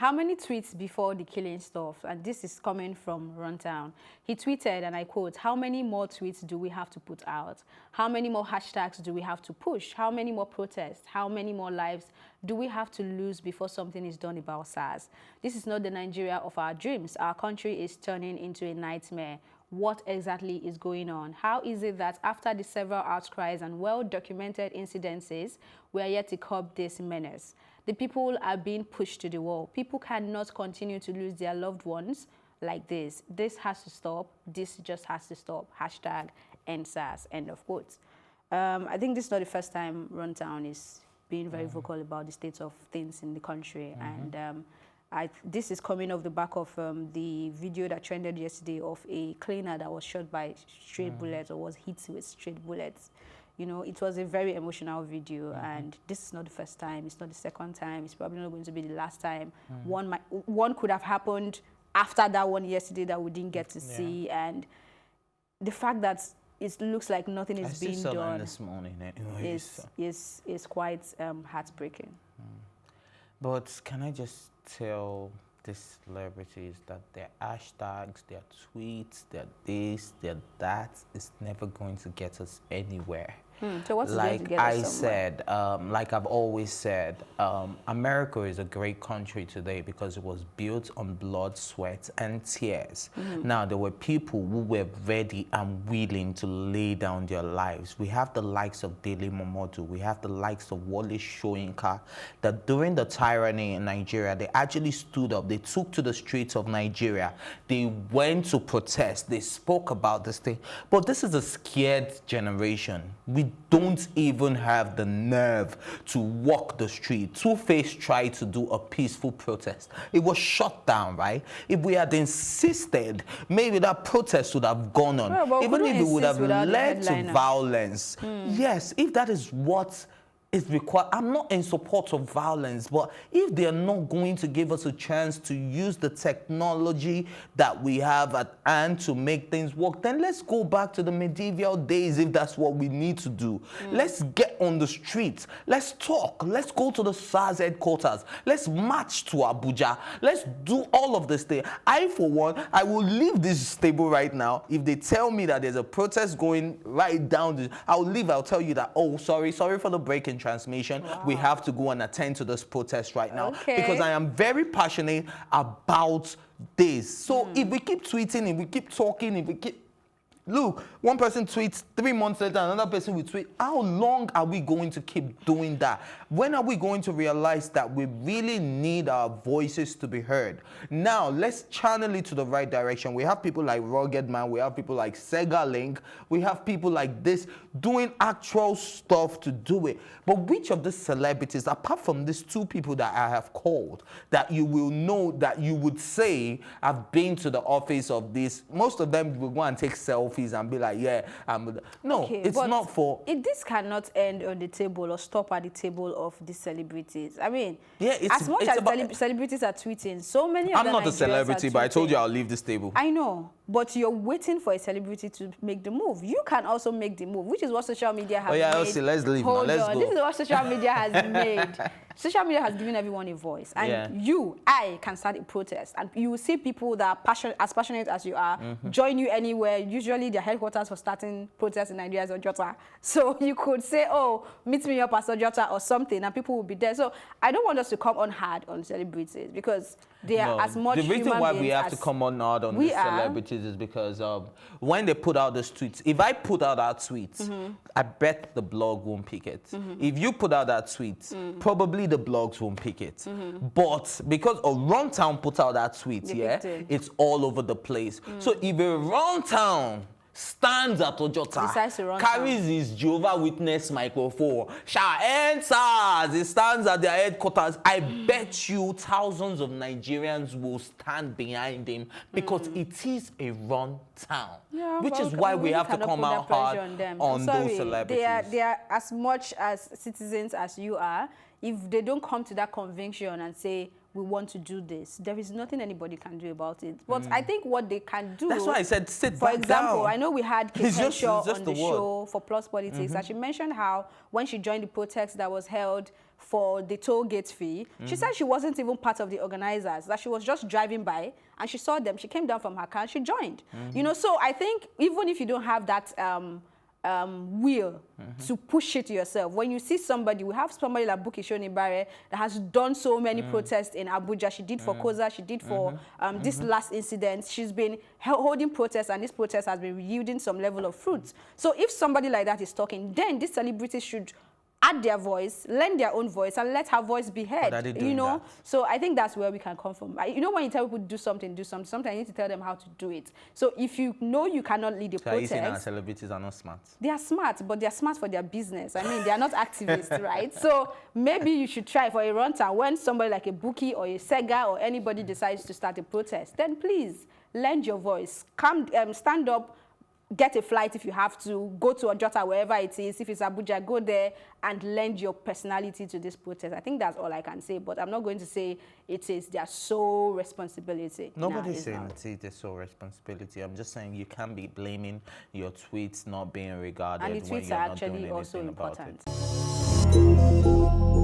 how many tweets before the killing stuff? And this is coming from Runtown. He tweeted, and I quote, "How many more tweets do we have to put out? How many more hashtags do we have to push? How many more protests? How many more lives do we have to lose before something is done about SARS? This is not the Nigeria of our dreams. Our country is turning into a nightmare. What exactly is going on? How is it that after the several outcries and well-documented incidences, we are yet to curb this menace? The people are being pushed to the wall. People cannot continue to lose their loved ones like this. This has to stop. This just has to stop. Hashtag end SARS." End of quote. I think this is not the first time Runtown is being very vocal about the state of things in the country. And this is coming off the back of the video that trended yesterday of a cleaner that was shot by straight bullets or was hit with straight bullets. You know, it was a very emotional video, and this is not the first time. It's not the second time. It's probably not going to be the last time. One could have happened after that one yesterday that we didn't get to see, and the fact that it looks like nothing is being done this morning anyways, is quite heartbreaking. But can I just tell these celebrities that their hashtags, their tweets, their this, their that is never going to get us anywhere. So what's going to get us somewhere? Like I've always said, America is a great country today because it was built on blood, sweat, and tears. Now, there were people who were ready and willing to lay down their lives. We have the likes of Dele Momodu. We have the likes of Wole Soyinka, that during the tyranny in Nigeria, they actually stood up. They took to the streets of Nigeria. They went to protest. They spoke about this thing. But this is a scared generation. We don't even have the nerve to walk the street. Two-Face tried to do a peaceful protest. It was shut down, right? If we had insisted, maybe that protest would have gone on. Well, even if it would have led to violence. Yes, if that is what is required. I'm not in support of violence, but if they're not going to give us a chance to use the technology that we have at hand to make things work, then let's go back to the medieval days if that's what we need to do. Let's get on the streets. Let's talk. Let's go to the SARS headquarters. Let's march to Abuja. Let's do all of this thing. I, for one, I will leave this table right now. If they tell me that there's a protest going right down, I'll leave. I'll tell you that, oh, sorry for the break in transmission. We have to go and attend to this protest right now because I am very passionate about this. So if we keep tweeting, if we keep talking, if we keep... Look, one person tweets, 3 months later, another person will tweet. How long are we going to keep doing that? When are we going to realize that we really need our voices to be heard? Now, let's channel it to the right direction. We have people like Rugged Man. We have people like Sega Link. We have people like this doing actual stuff to do it. But which of the celebrities, apart from these two people that I have called, that you will know, that you would say, I've been to the office of this, most of them will go and take selfies and be like, yeah, no, it's not for... This cannot end on the table or stop at the table of the celebrities. I mean, yeah, as much as celebrities are tweeting, so many of them... I'm not a celebrity, but I told you I'll leave this table. I know, but you're waiting for a celebrity to make the move. You can also make the move, which is what social media has made. Elsie, let's leave now. Let's go. This is what social media has made. Social media has given everyone a voice. And I can start a protest. And you will see people that are as passionate as you are, join you anywhere. Usually their headquarters for starting protests in Nigeria is Ojota. So you could say, oh, meet me up at Ojota or something, and people will be there. So I don't want us to come on hard on celebrities because they are as much the reason human why beings we have to come on hard on these celebrities is because when they put out those tweets, if I put out that tweet, I bet the blog won't pick it. If you put out that tweet, probably the blogs won't pick it. But because Runtown put out that tweet, it's all over the place. So if a Runtown stands at Ojota, carries his Jehovah Witness microphone, enters, he stands at their headquarters, I bet you thousands of Nigerians will stand behind him because it is a Runtown. Which is why we have to come out hard on those celebrities. They are as much as citizens as you are. If they don't come to that conviction and say, we want to do this. There is nothing anybody can do about it. But I think what they can do... That's why I said sit For back example, down. I know we had Kate Henshaw on the word. show for Plus Politics, and she mentioned how when she joined the protest that was held for the toll gate fee, she said she wasn't even part of the organizers, that she was just driving by and she saw them, she came down from her car and she joined. You know, so I think even if you don't have that will to push it yourself, when you see somebody, we have somebody like Buki Shonibare that has done so many protests in Abuja. She did for Koza, she did for this last incident. She's been holding protests, and this protest has been yielding some level of fruits. So if somebody like that is talking, then these celebrities should add their voice, lend their own voice, and let her voice be heard. You know, that? So I think that's where we can come from. You know, when you tell people do something, sometimes you need to tell them how to do it. So if you know you cannot lead a protest, are you saying our celebrities are not smart? They are smart, but they are smart for their business. I mean, they are not activists, right? So maybe you should try for a Runtown when somebody like a Buki or a Sega or anybody decides to start a protest. Then please lend your voice, come, stand up. Get a flight if you have to, go to Ojota, wherever it is. If it's Abuja, go there and lend your personality to this protest. I think that's all I can say, but I'm not going to say it is their sole responsibility. Nobody's saying it is their sole responsibility. I'm just saying you can't be blaming your tweets not being regarded and the tweets when you're are not actually doing also anything about important. it.